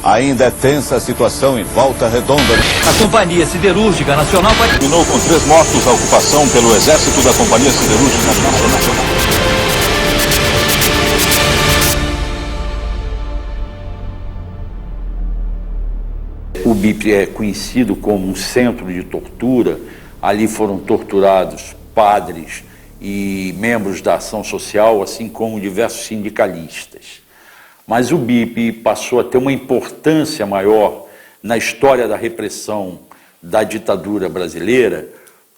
Ainda é tensa a situação em Volta Redonda. A Companhia Siderúrgica Nacional vai... Terminou com 3 mortos a ocupação pelo Exército da Companhia Siderúrgica Nacional. O BIP é conhecido como um centro de tortura. Ali foram torturados padres e membros da ação social, assim como diversos sindicalistas. Mas o BIP passou a ter uma importância maior na história da repressão da ditadura brasileira,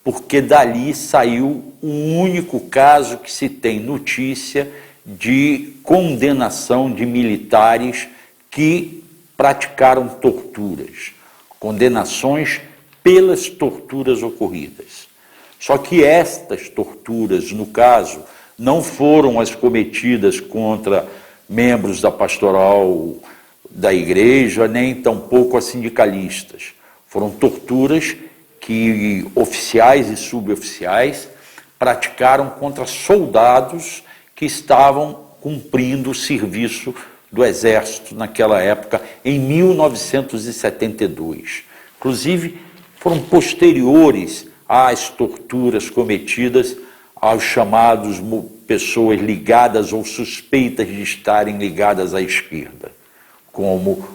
porque dali saiu um único caso que se tem notícia de condenação de militares que praticaram torturas, condenações pelas torturas ocorridas. Só que estas torturas, no caso, não foram as cometidas contra membros da pastoral da igreja, nem tampouco a sindicalistas. Foram torturas que oficiais e suboficiais praticaram contra soldados que estavam cumprindo o serviço do Exército naquela época, em 1972. Inclusive, foram posteriores às torturas cometidas aos chamados pessoas ligadas ou suspeitas de estarem ligadas à esquerda, como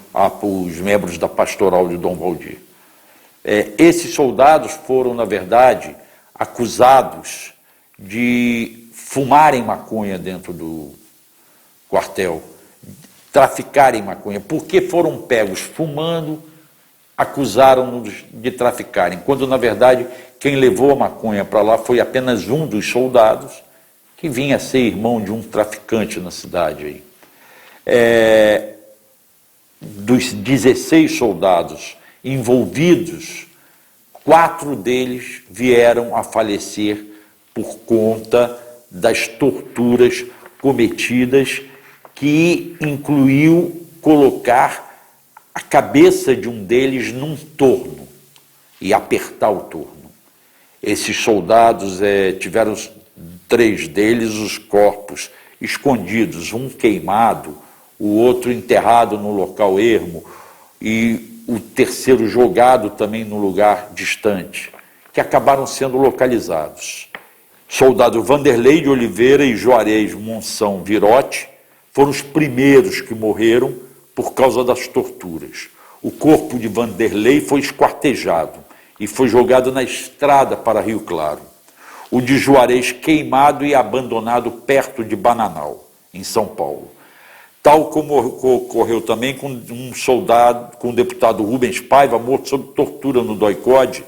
os membros da pastoral de Dom Valdir. Esses soldados foram, na verdade, acusados de fumarem maconha dentro do quartel, traficarem maconha. Porque foram pegos fumando, acusaram-nos de traficarem, quando, na verdade, quem levou a maconha para lá foi apenas um dos soldados, que vinha a ser irmão de um traficante na cidade. Dos 16 soldados envolvidos, 4 deles vieram a falecer por conta das torturas cometidas, que incluiu colocar a cabeça de um deles num torno e apertar o torno. Esses soldados tiveram 3 deles os corpos escondidos, um queimado, o outro enterrado no local ermo e o terceiro jogado também num lugar distante, que acabaram sendo localizados. Soldado Vanderlei de Oliveira e Juarez Monção Virote foram os primeiros que morreram por causa das torturas. O corpo de Vanderlei foi esquartejado e foi jogado na estrada para Rio Claro. O de Juarez queimado e abandonado perto de Bananal, em São Paulo. Tal como ocorreu também com um soldado, com o deputado Rubens Paiva, morto sob tortura no DOI-CODE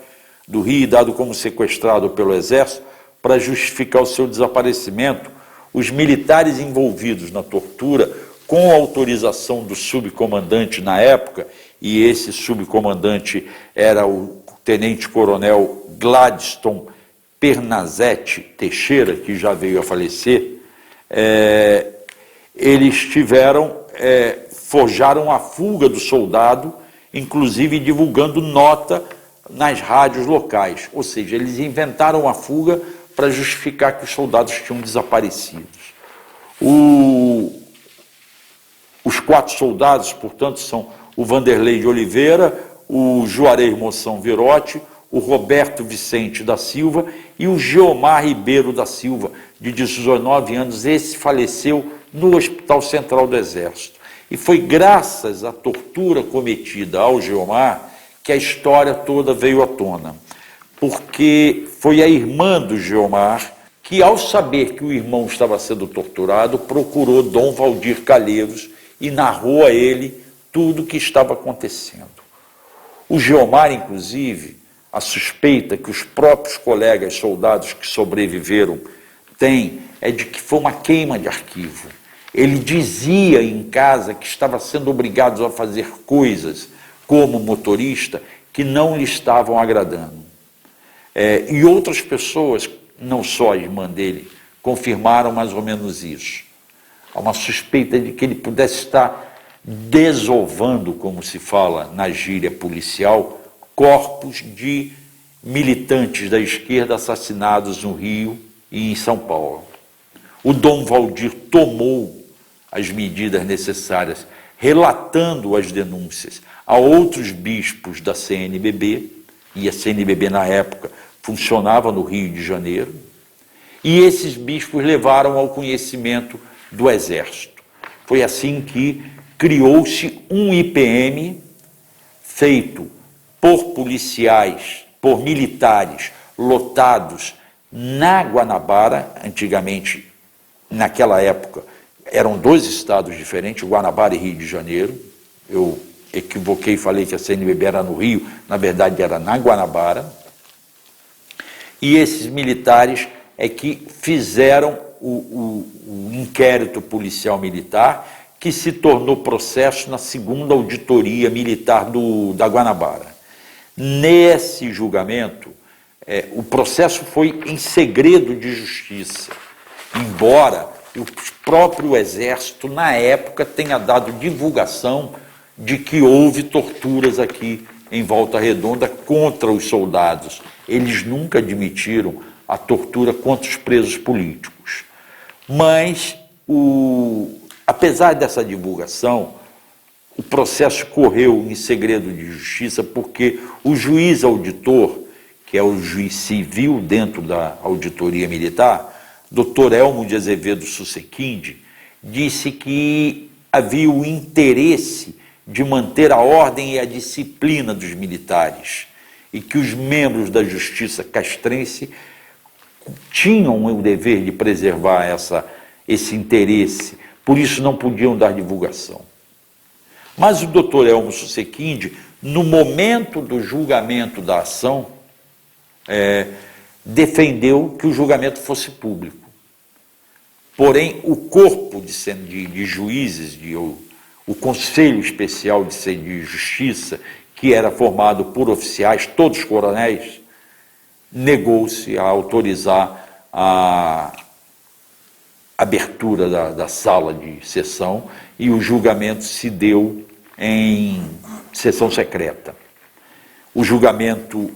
do Rio e dado como sequestrado pelo Exército. Para justificar o seu desaparecimento, os militares envolvidos na tortura, com autorização do subcomandante na época, e esse subcomandante era o tenente-coronel Gladstone Pernazete Teixeira, que já veio a falecer, eles forjaram a fuga do soldado, inclusive divulgando nota nas rádios locais. Ou seja, eles inventaram a fuga para justificar que os soldados tinham desaparecido. Os 4 soldados, portanto, são o Vanderlei de Oliveira, o Juarez Moção Virote, o Roberto Vicente da Silva e o Geomar Ribeiro da Silva, de 19 anos. Esse faleceu no Hospital Central do Exército. E foi graças à tortura cometida ao Geomar que a história toda veio à tona. Porque foi a irmã do Geomar que, ao saber que o irmão estava sendo torturado, procurou Dom Valdir Calheiros e narrou a ele tudo o que estava acontecendo. O Geomar, inclusive, a suspeita que os próprios colegas soldados que sobreviveram têm é de que foi uma queima de arquivo. Ele dizia em casa que estava sendo obrigado a fazer coisas como motorista que não lhe estavam agradando. E outras pessoas, não só a irmã dele, confirmaram mais ou menos isso. Há uma suspeita de que ele pudesse estar desovando, como se fala na gíria policial, corpos de militantes da esquerda assassinados no Rio e em São Paulo. O Dom Valdir tomou as medidas necessárias, relatando as denúncias a outros bispos da CNBB, e a CNBB na época funcionava no Rio de Janeiro, e esses bispos levaram ao conhecimento do Exército. Foi assim que criou-se um IPM feito por policiais, por militares lotados na Guanabara. Antigamente, naquela época, eram dois estados diferentes, Guanabara e Rio de Janeiro. Eu equivoquei e falei que a CNBB era no Rio, na verdade era na Guanabara. E esses militares é que fizeram o inquérito policial militar, que se tornou processo na segunda auditoria militar da Guanabara. Nesse julgamento, o processo foi em segredo de justiça, embora o próprio Exército, na época, tenha dado divulgação de que houve torturas aqui em Volta Redonda contra os soldados. Eles nunca admitiram a tortura contra os presos políticos. Mas, apesar dessa divulgação, o processo correu em segredo de justiça porque o juiz auditor, que é o juiz civil dentro da auditoria militar, Dr. Elmo de Azevedo Susequinde, disse que havia o interesse de manter a ordem e a disciplina dos militares e que os membros da justiça castrense tinham o dever de preservar esse interesse, por isso não podiam dar divulgação. Mas o Dr. Elmo Susequinde, no momento do julgamento da ação, defendeu que o julgamento fosse público. Porém, o corpo de juízes, o Conselho Especial de Justiça, que era formado por oficiais, todos coronéis, negou-se a autorizar a abertura da sala de sessão e o julgamento se deu em sessão secreta. O julgamento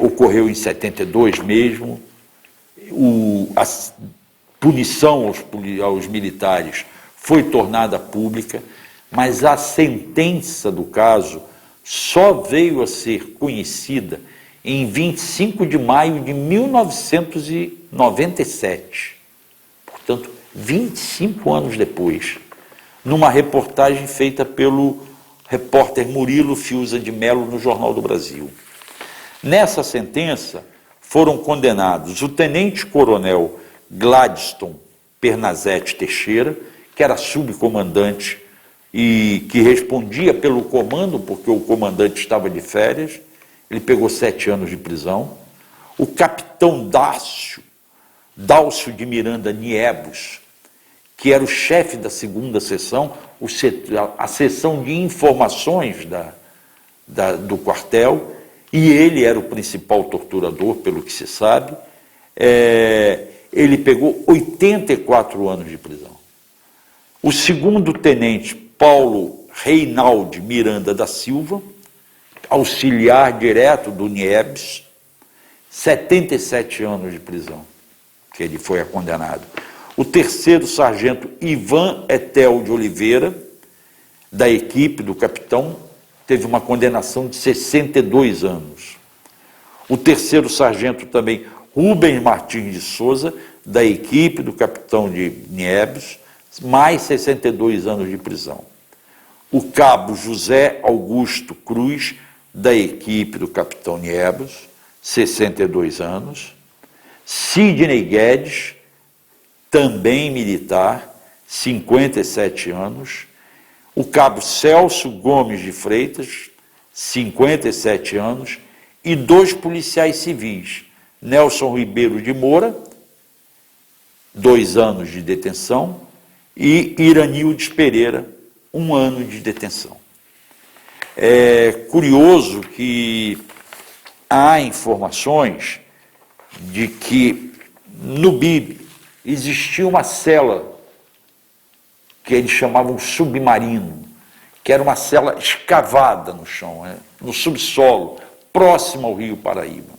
ocorreu em 72 mesmo. A punição aos militares foi tornada pública, mas a sentença do caso só veio a ser conhecida em 25 de maio de 1997. Portanto, 25 anos depois, numa reportagem feita pelo repórter Murilo Fiuza de Mello no Jornal do Brasil. Nessa sentença foram condenados o tenente-coronel Gladstone Pernazete Teixeira, que era subcomandante e que respondia pelo comando, porque o comandante estava de férias. Ele pegou 7 anos de prisão. O capitão Dálcio de Miranda Niebos, que era o chefe da segunda seção, a seção de informações do quartel, e ele era o principal torturador, pelo que se sabe. Ele pegou 84 anos de prisão. O segundo tenente, Paulo Reinaldo Miranda da Silva, auxiliar direto do Niebs, 77 anos de prisão, que ele foi condenado. O terceiro sargento Ivan Etel de Oliveira, da equipe do capitão, teve uma condenação de 62 anos. O terceiro sargento também, Rubens Martins de Souza, da equipe do capitão de Niebs, mais 62 anos de prisão. O cabo José Augusto Cruz, da equipe do capitão Niebos, 62 anos. Sidney Guedes, também militar, 57 anos. O cabo Celso Gomes de Freitas, 57 anos. E 2 policiais civis, Nelson Ribeiro de Moura, 2 anos de detenção, e Iranildes Pereira, 1 ano de detenção. É curioso que há informações de que no BIB existia uma cela que eles chamavam submarino, que era uma cela escavada no chão, no subsolo, próxima ao Rio Paraíba.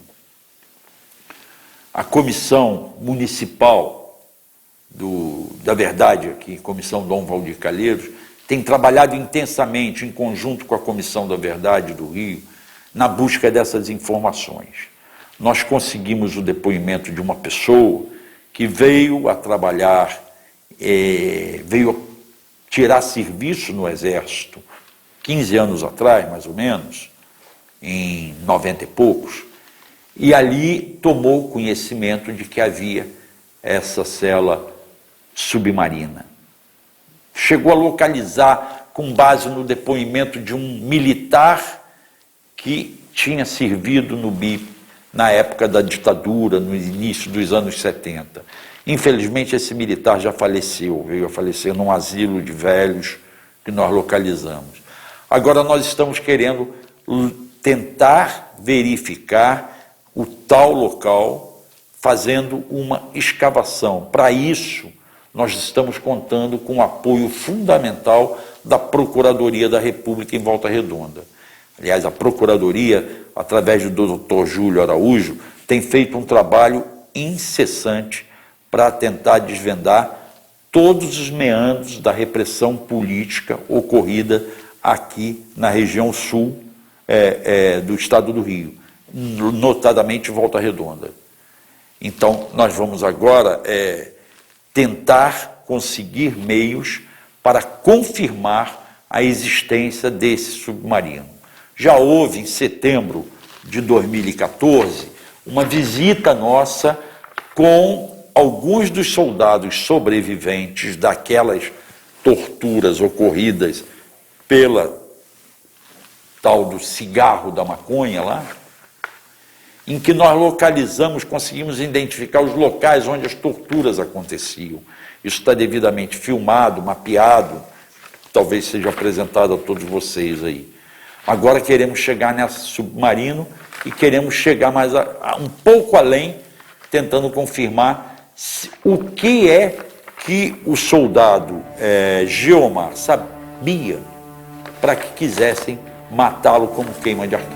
A Comissão Municipal da Verdade, aqui, Comissão Dom Valdir Calheiros, tem trabalhado intensamente em conjunto com a Comissão da Verdade do Rio, na busca dessas informações. Nós conseguimos o depoimento de uma pessoa que veio a trabalhar, veio a tirar serviço no Exército, 15 anos atrás, mais ou menos, em 90 e poucos, e ali tomou conhecimento de que havia essa cela submarina. Chegou a localizar, com base no depoimento de um militar que tinha servido no BIP na época da ditadura, no início dos anos 70. Infelizmente, esse militar já faleceu, veio a falecer num asilo de velhos que nós localizamos. Agora nós estamos querendo tentar verificar o tal local, fazendo uma escavação. Para isso, nós estamos contando com o apoio fundamental da Procuradoria da República em Volta Redonda. Aliás, a Procuradoria, através do Dr. Júlio Araújo, tem feito um trabalho incessante para tentar desvendar todos os meandros da repressão política ocorrida aqui na região sul do estado do Rio, notadamente Volta Redonda. Então, nós vamos agora tentar conseguir meios para confirmar a existência desse submarino. Já houve, em setembro de 2014, uma visita nossa com alguns dos soldados sobreviventes daquelas torturas ocorridas pela tal do cigarro da maconha lá, em que nós localizamos, conseguimos identificar os locais onde as torturas aconteciam. Isso está devidamente filmado, mapeado, talvez seja apresentado a todos vocês aí. Agora queremos chegar nesse submarino e queremos chegar mais um pouco além, tentando confirmar o que é que o soldado Geomar sabia para que quisessem matá-lo como queima de arquivo.